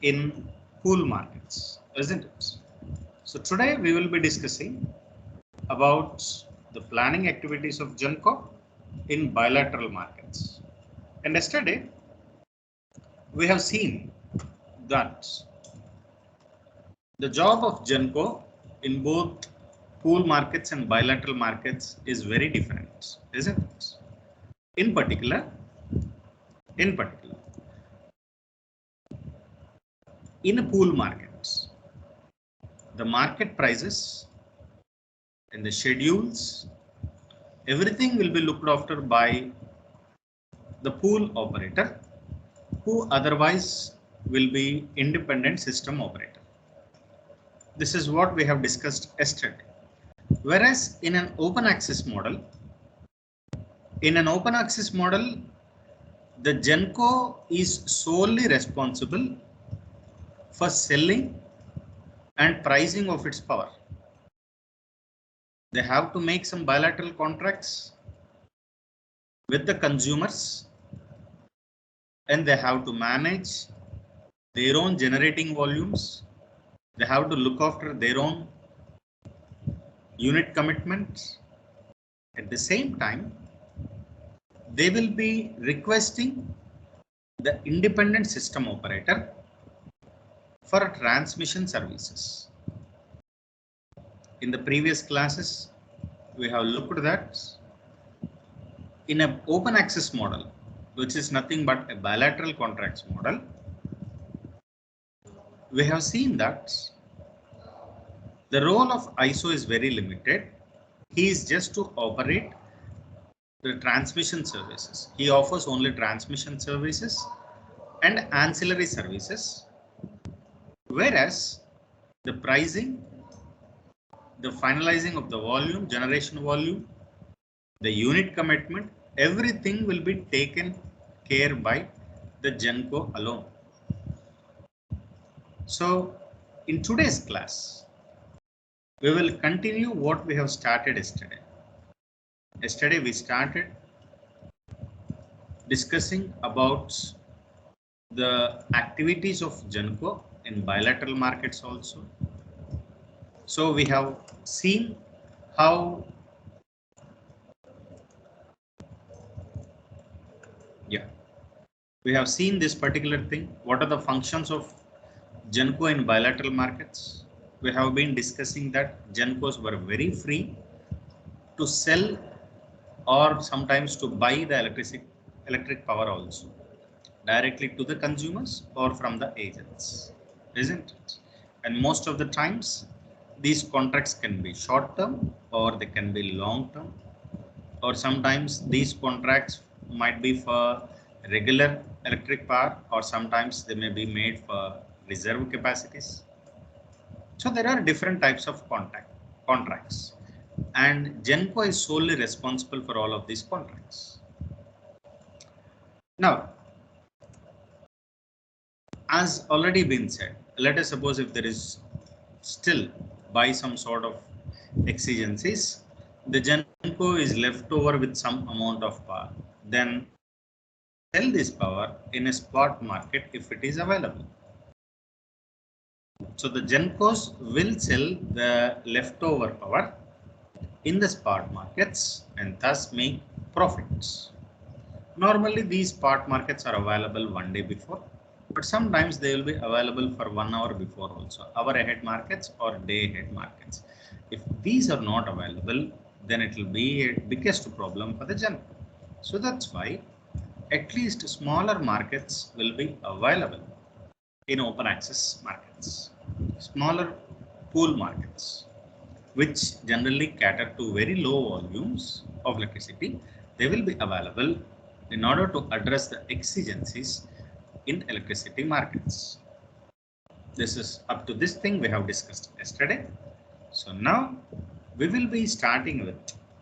in pool markets, isn't it? So today we will be discussing about the planning activities of Genco in bilateral markets. And yesterday we have seen that the job of Genco in both pool markets and bilateral markets is very different, isn't it? In particular, in a pool market, the market prices and the schedules, everything will be looked after by the pool operator, who otherwise will be independent system operator. This is what we have discussed yesterday. Whereas in an open access model, the Genco is solely responsible for selling and pricing of its power. They have to make some bilateral contracts with the consumers, and they have to manage their own generating volumes. They have to look after their own unit commitments. At the same time, they will be requesting the independent system operator for transmission services. In the previous classes, we have looked at that in an open access model, which is nothing but a bilateral contracts model. We have seen that the role of ISO is very limited. He is just to operate the transmission services. He offers only transmission services and ancillary services, whereas the pricing, the finalizing of the volume, generation volume, the unit commitment, everything will be taken care by the Genco alone. So in today's class, we will continue what we have started yesterday. Yesterday we started discussing about the activities of Genco in bilateral markets also. So we have seen how we have seen this particular thing. What are the functions of Genco in bilateral markets? We have been discussing that Gencos were very free to sell or sometimes to buy the electric power also directly to the consumers or from the agents, isn't it? And most of the times these contracts can be short term or they can be long term, or sometimes these contracts might be for regular electric power, or sometimes they may be made for reserve capacities. So there are different types of contracts, and Genco is solely responsible for all of these contracts. Now, as already been said, let us suppose if there is still by some sort of exigencies, the Genco is left over with some amount of power, then sell this power in a spot market if it is available. So the Gencos will sell the leftover power in the spot markets and thus make profits. Normally these spot markets are available one day before, but sometimes they will be available for 1 hour before also, hour ahead markets or day ahead markets. If these are not available, then it will be a biggest problem for the Genco. So that's why at least smaller markets will be available in open access markets. Smaller pool markets, which generally cater to very low volumes of electricity, they will be available in order to address the exigencies in electricity markets. This is up to this thing we have discussed yesterday. So now we will be starting with,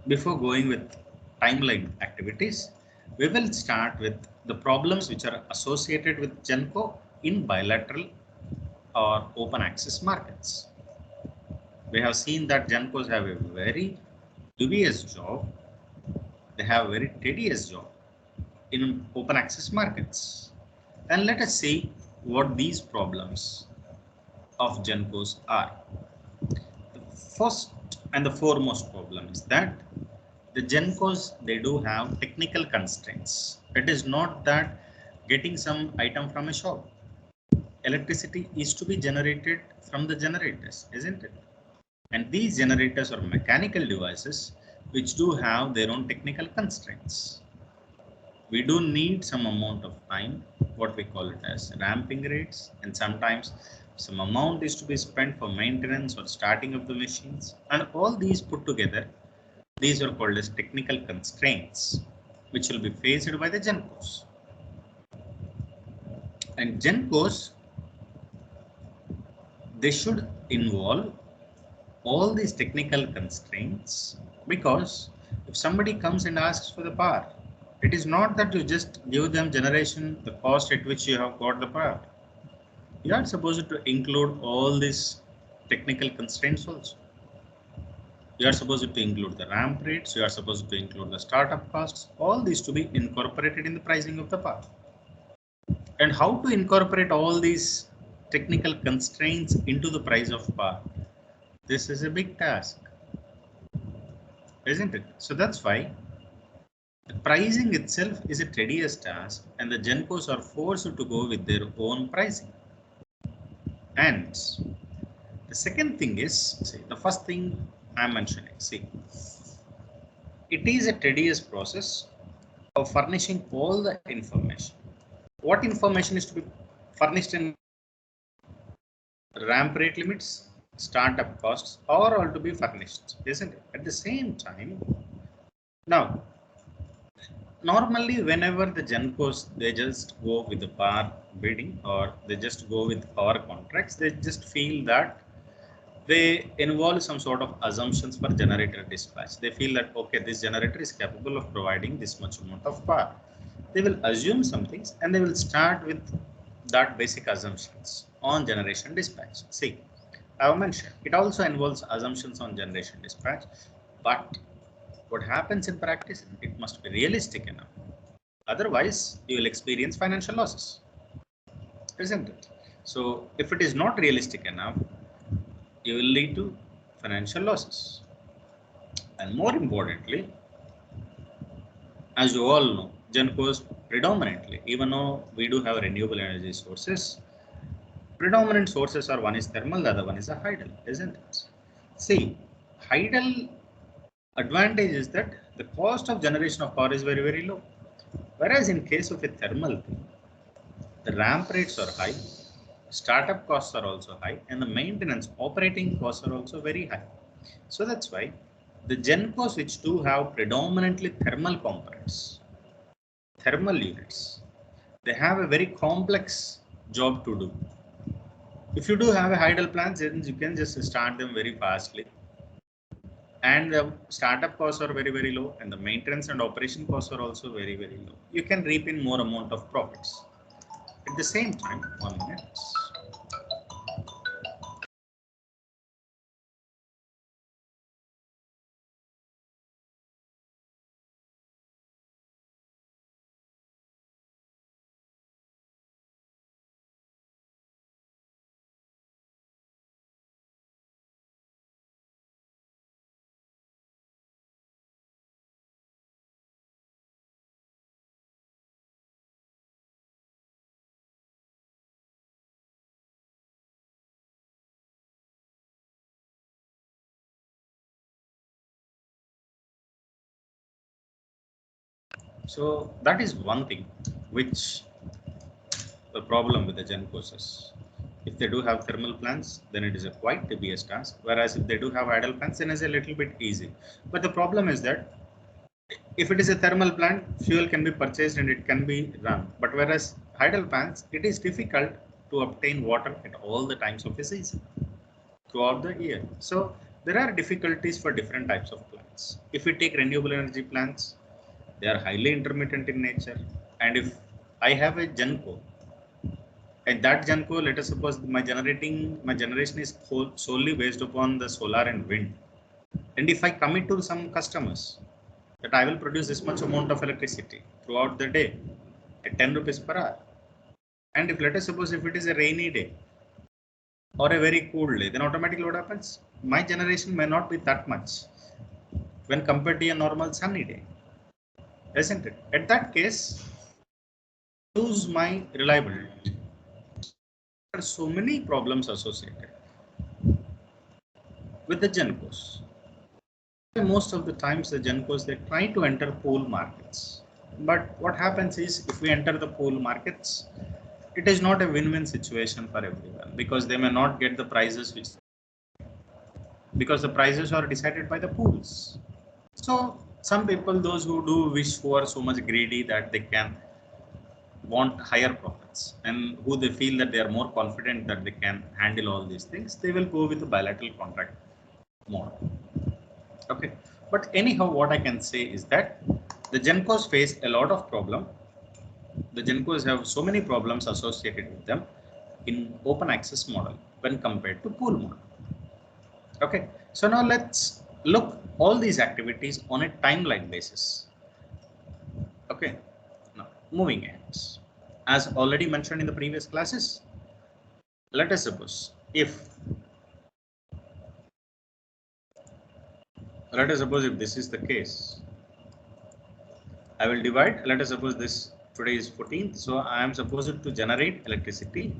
before going with timeline activities, we will start with the problems which are associated with Genco in bilateral or open access markets. We have seen that Gencos have a very dubious job. They have a very tedious job in open access markets. And let us see what these problems of GENCOs are. The first and the foremost problem is that the GENCOs, they do have technical constraints. It is not that getting some item from a shop. Electricity is to be generated from the generators, isn't it? And these generators are mechanical devices which do have their own technical constraints. We do need some amount of time, what we call it as ramping rates, and sometimes some amount is to be spent for maintenance or starting of the machines, and all these put together, these are called as technical constraints which will be faced by the GENCOs. And GENCOs, they should involve all these technical constraints, because if somebody comes and asks for the power, it is not that you just give them generation, the cost at which you have got the power. You are supposed to include all these technical constraints also. You are supposed to include the ramp rates, you are supposed to include the startup costs, all these to be incorporated in the pricing of the power. And how to incorporate all these technical constraints into the price of power? This is a big task, isn't it? So that's why the pricing itself is a tedious task, and the GENCOs are forced to go with their own pricing. And the second thing is, see, the first thing I'm mentioning, see, it is a tedious process of furnishing all the information. What information is to be furnished in ramp rate limits, startup costs, are all to be furnished, isn't it? At the same time, now, normally whenever the GENCOs, they just go with the power bidding, or they just go with power contracts, they just feel that they involve some sort of assumptions for generator dispatch. They feel that, okay, this generator is capable of providing this much amount of power. They will assume some things and they will start with that basic assumptions on generation dispatch. See, I have mentioned it also involves assumptions on generation dispatch, but what happens in practice, it must be realistic enough. Otherwise, you will experience financial losses, isn't it? So if it is not realistic enough, you will lead to financial losses. And more importantly, as you all know, GENCOs predominantly, even though we do have renewable energy sources, predominant sources are, one is thermal, the other one is a hydel, isn't it? See, hydel advantage is that the cost of generation of power is very, very low. Whereas in case of a thermal thing, the ramp rates are high, startup costs are also high, and the maintenance operating costs are also very high. So that's why the GENCOs which do have predominantly thermal components, thermal units, they have a very complex job to do. If you do have a hydel plants, then you can just start them very fastly, and the startup costs are very, very low, and the maintenance and operation costs are also very, very low. You can reap in more amount of profits. At the same time, 1 minute. So that is one thing which the problem with the GENCOs is. If they do have thermal plants, then it is a quite tedious task. Whereas if they do have idle plants, then it's a little bit easy. But the problem is that if it is a thermal plant, fuel can be purchased and it can be run. But whereas idle plants, it is difficult to obtain water at all the times of the season throughout the year. So there are difficulties for different types of plants. If we take renewable energy plants, they are highly intermittent in nature. And if I have a GENCO, and that GENCO, let us suppose my generation is solely based upon the solar and wind. And if I commit to some customers that I will produce this much amount of electricity throughout the day at 10 rupees per hour, And if let us suppose if it is a rainy day or a very cool day, then automatically what happens? My generation may not be that much when compared to a normal sunny day, isn't it? At that case, lose my reliability. There are so many problems associated with the GenCos. Most of the times the GenCos, they try to enter pool markets. But what happens is if we enter the pool markets, it is not a win-win situation for everyone because they may not get the prices because the prices are decided by the pools. So some people, those who are so much greedy that they can want higher profits and who they feel that they are more confident that they can handle all these things, they will go with the bilateral contract model. Okay, but anyhow, what I can say is that the GenCos face a lot of problem. The GenCos have so many problems associated with them in open access model when compared to pool model. Okay, so now let's look all these activities on a timeline basis. Okay, now moving ahead. As already mentioned in the previous classes, let us suppose if this is the case, I will divide. Let us suppose this today is 14th, so I am supposed to generate electricity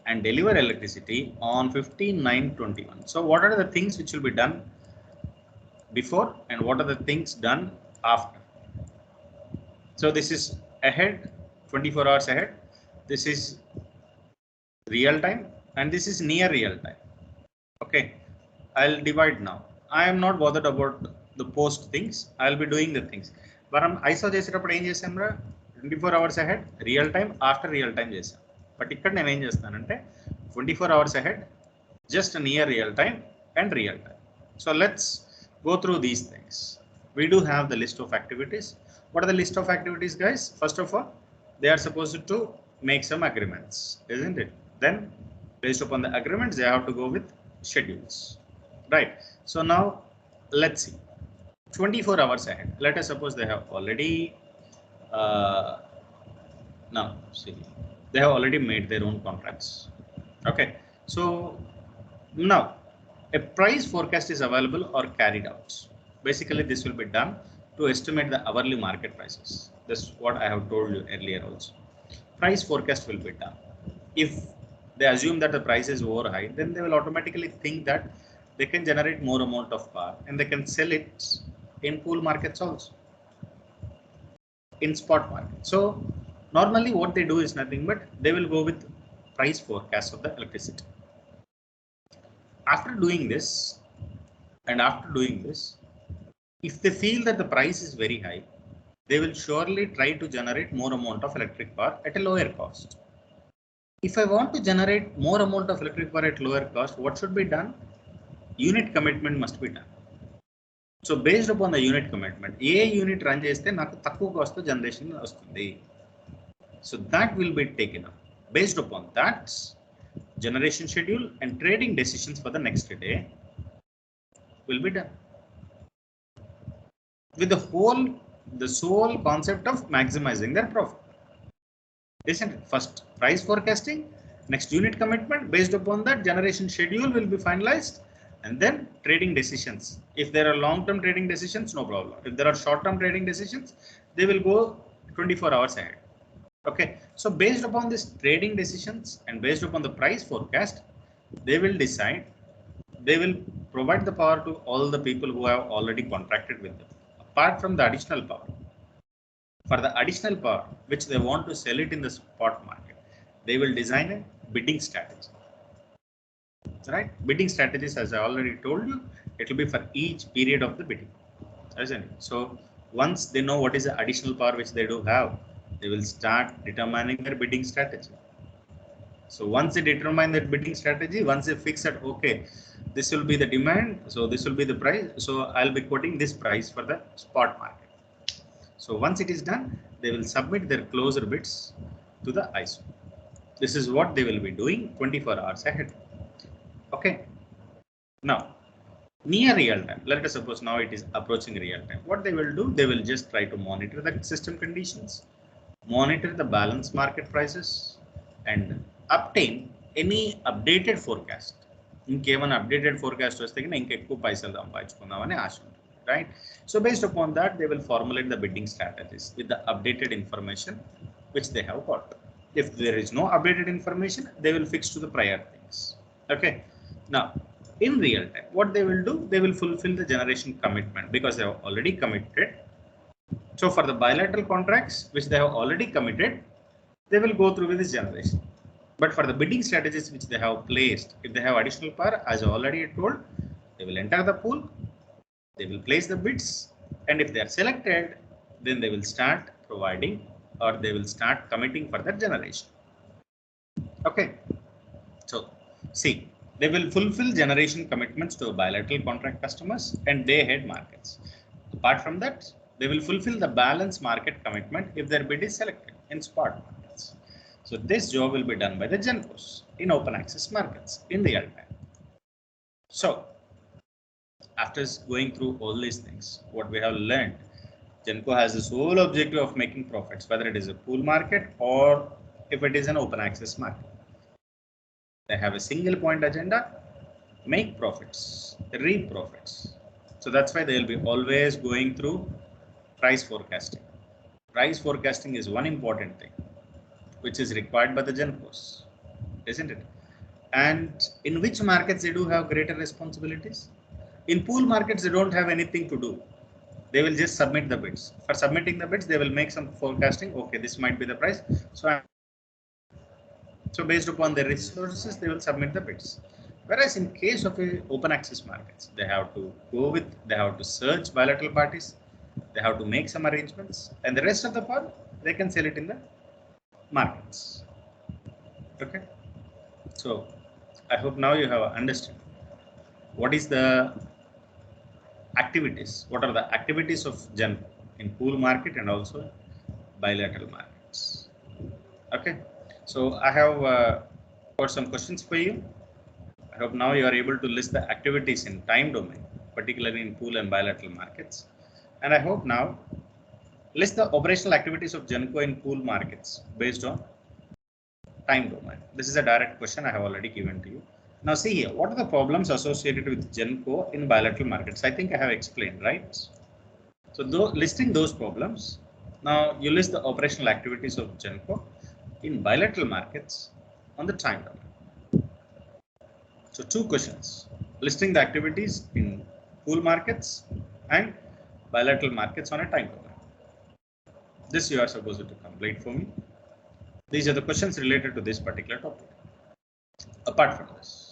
and deliver electricity on 15/9/21. So what are the things which will be done before and what are the things done after? So this is ahead, 24 hours ahead. This is real time and this is near real time. Okay, I'll divide now. I am not bothered about the post things. I'll be doing the things. But I saw this 24 hours ahead, real time, after real time. But ఇక్కడ నేను ఏం చేస్తానంటే 24 hours ahead, just near real time and real time. So let's go through these things. We do have the list of activities. What are the list of activities, guys? First of all, they are supposed to make some agreements, isn't it? Then based upon the agreements, they have to go with schedules, right? So now let's see 24 hours ahead. Let us suppose they have already now see they have already made their own contracts. Okay, so now a price forecast is available or carried out. Basically this will be done to estimate the hourly market prices. That's what I have told you earlier also. Price forecast will be done. If they assume that the price is over high, then they will automatically think that they can generate more amount of power and they can sell it in pool markets also, in spot market. So normally what they do is nothing but they will go with price forecast of the electricity. After doing this, if they feel that the price is very high, they will surely try to generate more amount of electric power at a lower cost. If I want to generate more amount of electric power at lower cost, what should be done? Unit commitment must be done. So based upon the unit commitment, a unit run cheste naaku takku cost to generation vastundi. So that will be taken up. Based upon that, generation schedule and trading decisions for the next day will be done with the sole concept of maximizing their profit. Isn't it? First price forecasting, next unit commitment. Based upon that, generation schedule will be finalized, and then trading decisions. If there are long-term trading decisions, no problem. If there are short-term trading decisions, they will go 24 hours ahead. Okay, so based upon this trading decisions and based upon the price forecast, they will decide, they will provide the power to all the people who have already contracted with them, apart from the additional power. For the additional power which they want to sell it in the spot market, they will design a bidding strategy. Right? Bidding strategies, as I already told you, it will be for each period of the bidding. Isn't it? So once they know what is the additional power which they do have, they will start determining their bidding strategy. So once they determine that bidding strategy, once they fix that, okay, this will be the demand, so this will be the price, so I'll be quoting this price for the spot market. So once it is done, they will submit their closer bids to the ISO. This is what they will be doing 24 hours ahead. Okay. Now, near real time, let us suppose now it is approaching real time. What they will do, they will just try to monitor the system conditions, monitor the balance market prices, and obtain any updated forecast. ఇంకేమైనా updated forecast వస్తే కన్నా ఇంకా ఎక్కువ పైసలు సంపాదించుకుందామని ఆశ ఉంటుంది, right? So based upon that, they will formulate the bidding strategies with the updated information which they have got. If there is no updated information, they will fix to the prior things. Okay. Now, in real time, what they will do, they will fulfill the generation commitment because they have already committed. So for the bilateral contracts which they have already committed, they will go through with this generation. But for the bidding strategies which they have placed, if they have additional power, as already told, they will enter the pool, they will place the bids, and if they are selected, then they will start providing or they will start committing for that generation. Okay. So see, they will fulfill generation commitments to bilateral contract customers and day-ahead markets. Apart from that, they will fulfill the balance market commitment if their bid is selected in spot markets. So this job will be done by the GENCOs in open access markets in real time. So after going through all these things, what we have learned, GENCO has the sole objective of making profits, whether it is a pool market or if it is an open access market. They have a single point agenda, make profits, reap profits. So that's why they will be always going through price forecasting. Price forecasting is one important thing which is required by the GENCOs, isn't it? And in which markets they do have greater responsibilities? In pool markets, they don't have anything to do. They will just submit the bids. For submitting the bids, they will make some forecasting. Okay, this might be the price. So based upon their resources, they will submit the bids. Whereas in case of open access markets, they have to they have to search bilateral parties, they have to make some arrangements, and the rest of the part, they can sell it in the markets. Okay. So I hope now you have understood what is the activities, what are the activities of GENCO in pool market and also bilateral markets. Okay. So I have got some questions for you. I hope now you are able to list the activities in time domain, particularly in pool and bilateral markets. And I hope now list the operational activities of GENCO in pool markets based on time domain. This is a direct question I have already given to you. Now see here, what are the problems associated with GENCO in bilateral markets? I think I have explained, right? So listing those problems, now you list the operational activities of GENCO in bilateral markets on the time domain. So two questions, listing the activities in pool markets and bilateral markets on a time domain. This you are supposed to complete for me. These are the questions related to this particular topic. Apart from this,